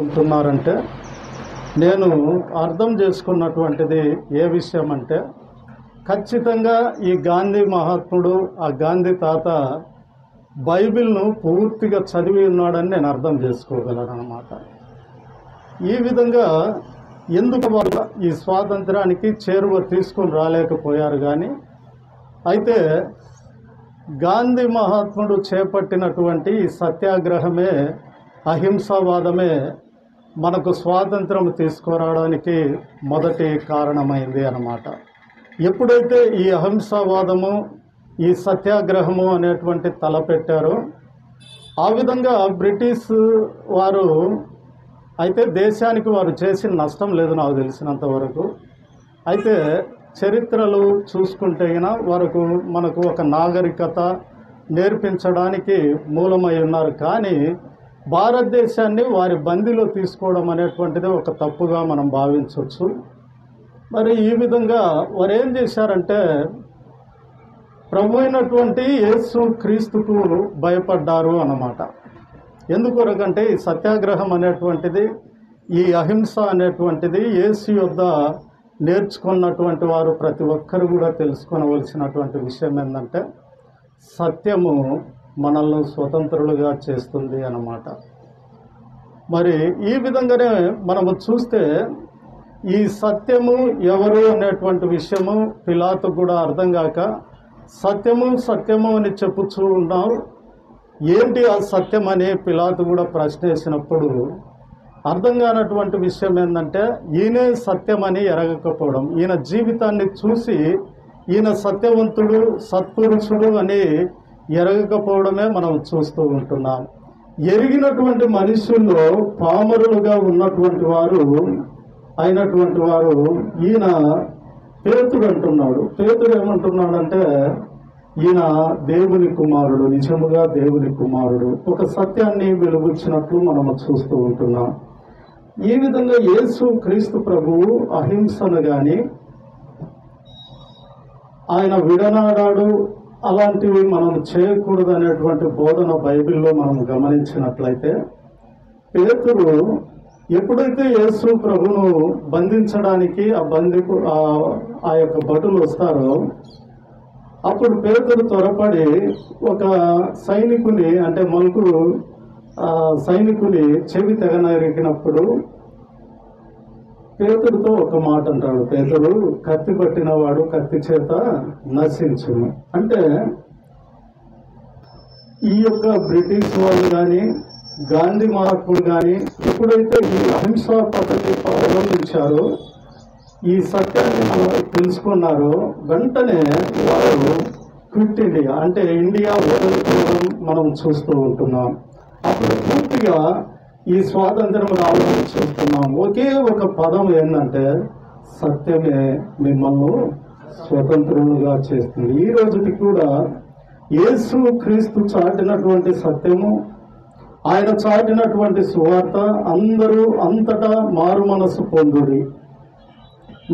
ఉంటున్నారంటే నేను అర్థం చేసుకున్నటువంటిది ఏ విషయం అంటే ఖచ్చితంగా ఈ గాంధీ మహాత్ముడు ఆ గాంధీ తాత బైబిల్ను పూర్తిగా చదివి ఉన్నాడని నేను అర్థం చేసుకోగలను అన్నమాట. ఈ విధంగా ఎందుకు వాళ్ళు ఈ స్వాతంత్రానికి చేరువ తీసుకొని రాలేకపోయారు. కానీ అయితే గాంధీ మహాత్ముడు చేపట్టినటువంటి ఈ సత్యాగ్రహమే, అహింసావాదమే మనకు స్వాతంత్రం తీసుకురావడానికి మొదటి కారణమైంది అన్నమాట. ఎప్పుడైతే ఈ అహింసావాదము, ఈ సత్యాగ్రహము అనేటువంటి తలపెట్టారో ఆ విధంగా బ్రిటిష్ వారు అయితే దేశానికి వారు చేసిన నష్టం లేదు నాకు తెలిసినంత వరకు. అయితే చరిత్రలు చూసుకుంటే వరకు మనకు ఒక నాగరికత నేర్పించడానికి మూలమై ఉన్నారు. కానీ భారతదేశాన్ని వారి బందీలో తీసుకోవడం అనేటువంటిది ఒక తప్పుగా మనం భావించవచ్చు. మరి ఈ విధంగా వారు ఏం చేశారంటే ప్రభు అయినటువంటి యేసు క్రీస్తుకు భయపడ్డారు అన్నమాట. ఎందుకొరకంటే ఈ సత్యాగ్రహం అనేటువంటిది, ఈ అహింస అనేటువంటిది యేసు యొద్ద నేర్చుకున్నటువంటి వారు ప్రతి ఒక్కరు కూడా తెలుసుకోవలసినటువంటి విషయం ఏంటంటే సత్యము మనల్ని స్వతంత్రులుగా చేస్తుంది అన్నమాట. మరి ఈ విధంగానే మనము చూస్తే ఈ సత్యము ఎవరు అనేటువంటి విషయము పిలాతు కూడా అర్థం కాక సత్యము సత్యము అని చెప్పుచూ ఉన్నావు, ఏంటి ఆ సత్యం అని పిలాతు కూడా ప్రశ్న వేసినప్పుడు అర్థం కానటువంటి విషయం ఏంటంటే ఈయనే సత్యమని ఎరగకపోవడం, ఈయన జీవితాన్ని చూసి ఈయన సత్యవంతుడు సత్పురుషుడు అని ఎరగకపోవడమే మనం చూస్తూ ఉంటున్నాం. ఎరిగినటువంటి మనుషుల్లో పామరులుగా ఉన్నటువంటి వారు అయినటువంటి వారు ఈయన పేతుడు అంటున్నాడు. పేతుడు ఏమంటున్నాడంటే ఈయన దేవుని కుమారుడు, నిజముగా దేవుని కుమారుడు, ఒక సత్యాన్ని వెలుగుచ్చినట్లు మనము చూస్తూ ఉంటున్నాం. ఈ విధంగా యేసు క్రీస్తు ప్రభువు అహింసను కానీ ఆయన విడనాడాడు, అలాంటివి మనం చేయకూడదు అనేటువంటి బోధన బైబిల్లో మనం గమనించినట్లయితే పేతురు ఎప్పుడైతే యేసు ప్రభును బంధించడానికి ఆ యొక్క భటులు వస్తారో అప్పుడు పేతురు త్వరపడి ఒక సైనికుని అంటే మలుకుడు సైనికుని చెవి తెగనరికినప్పుడు పేతురుతో ఒక మాట అంటాడు, పేతురు కత్తి పట్టినవాడు కత్తి చేత నశించును. అంటే ఈ యొక్క బ్రిటిష్ వాళ్ళు కానీ గాంధీ మహాత్ముడు కానీ ఎప్పుడైతే ఈ అహింసా పద్ధతి అవలంబించారో, ఈ సత్యాన్ని తెలుసుకున్నారో వెంటనే వారు క్విట్ ఇండియా అంటే ఇండియా వదులుకోవడం మనం చూస్తూ ఉంటున్నాం. అప్పుడు పూర్తిగా ఈ స్వాతంత్రం రావడం చూస్తున్నాం. ఒకే ఒక పదం ఏంటంటే సత్యమే మిమ్మల్ని స్వతంత్రులుగా చేస్తుంది. ఈ రోజుకి కూడా యేసు క్రీస్తు చాటినటువంటి సత్యము, ఆయన చాటినటువంటి సువార్త అందరూ అంతటా మారు మనసు పొందుడి.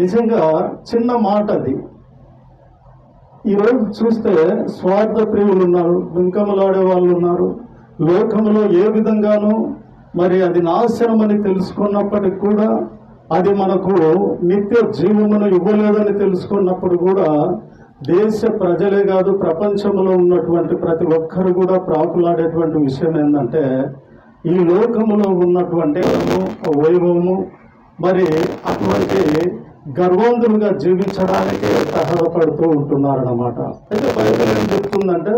నిజంగా చిన్న మాట అది. ఈరోజు చూస్తే స్వార్థ ప్రియులు ఉన్నారు, బింకములాడే వాళ్ళు ఉన్నారు. లోకంలో ఏ విధంగానూ మరి అది నాశనమని తెలుసుకున్నప్పటికి కూడా, అది మనకు నిత్య జీవమును ఇవ్వలేదని తెలుసుకున్నప్పుడు కూడా దేశ ప్రజలే కాదు ప్రపంచంలో ఉన్నటువంటి ప్రతి ఒక్కరు కూడా ప్రాకులాడేటువంటి విషయం ఏంటంటే ఈ లోకములో ఉన్నటువంటి వైభవము, మరి అటువంటి గర్వంతులుగా జీవించడానికి సహాయపడుతూ ఉంటున్నారన్నమాట. అయితే బైబిల్ ఏం చెప్తుందంటే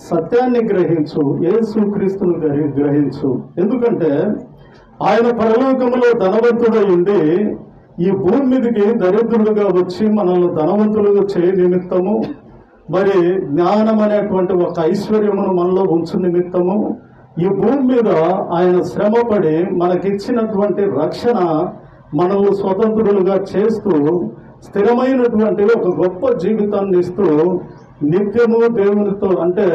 సత్యాన్ని గ్రహించు, యేసు క్రీస్తును గ్రహించు. ఎందుకంటే ఆయన పరలోకములో ధనవంతుడై ఉండి ఈ భూమి మీదకి దరిద్రులుగా వచ్చి మనల్ని ధనవంతులుగా చేయ నిమిత్తము, మరి జ్ఞానం అనేటువంటి ఒక ఐశ్వర్యమును మనలో ఉంచు నిమిత్తము ఈ భూమి మీద ఆయన శ్రమపడి మనకిచ్చినటువంటి రక్షణ మనల్ని స్వతంత్రులుగా చేస్తూ స్థిరమైనటువంటి ఒక గొప్ప జీవితాన్ని ఇస్తూ నిత్యము దేవునితో అంటే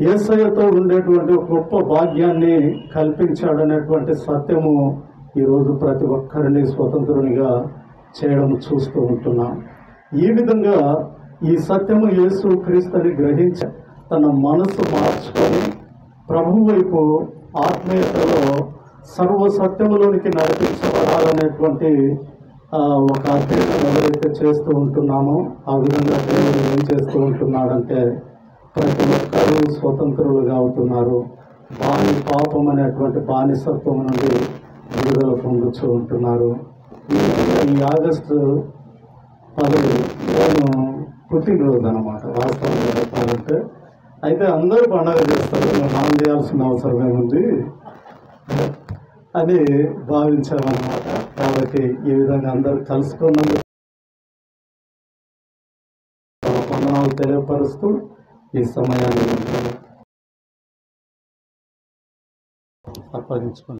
యేసయ్యతో ఉండేటువంటి ఒక గొప్ప భాగ్యాన్ని కల్పించాడనేటువంటి సత్యము ఈరోజు ప్రతి ఒక్కరిని స్వతంత్రునిగా చేయడం చూస్తూ ఉంటున్నాం. ఈ విధంగా ఈ సత్యము యేసు క్రీస్తుని గ్రహించి తన మనసు మార్చుకొని ప్రభు వైపు ఆత్మీయతలో సర్వ సత్యములోనికి నడిపించబడాలనేటువంటి ఒక అధ్యయనం ఎవరైతే చేస్తూ ఉంటున్నామో ఆ విధంగా దేవుడు ఏం చేస్తూ ఉంటున్నాడంటే ప్రతి ఒక్కరూ స్వతంత్రులుగా అవుతున్నారు. పాపం అనేటువంటి బానిసత్వం నుండి విడుదల పొందుతూ ఉంటున్నారు. ఈ ఆగస్టు 10 నేను పుట్టినరోజు అనమాట వాస్తవంగా చెప్పాలంటే. అయితే అందరూ పండగ చేస్తారు, మనం చేయాల్సిన అవసరం ఏముంది అని భావించామన్నమాట. కాబట్టి ఈ విధంగా అందరూ కలుసుకున్నందుకు వందనాలు తెలియపరుస్తూ ఈ సమయాన్ని అప్పగించుకుంటాం.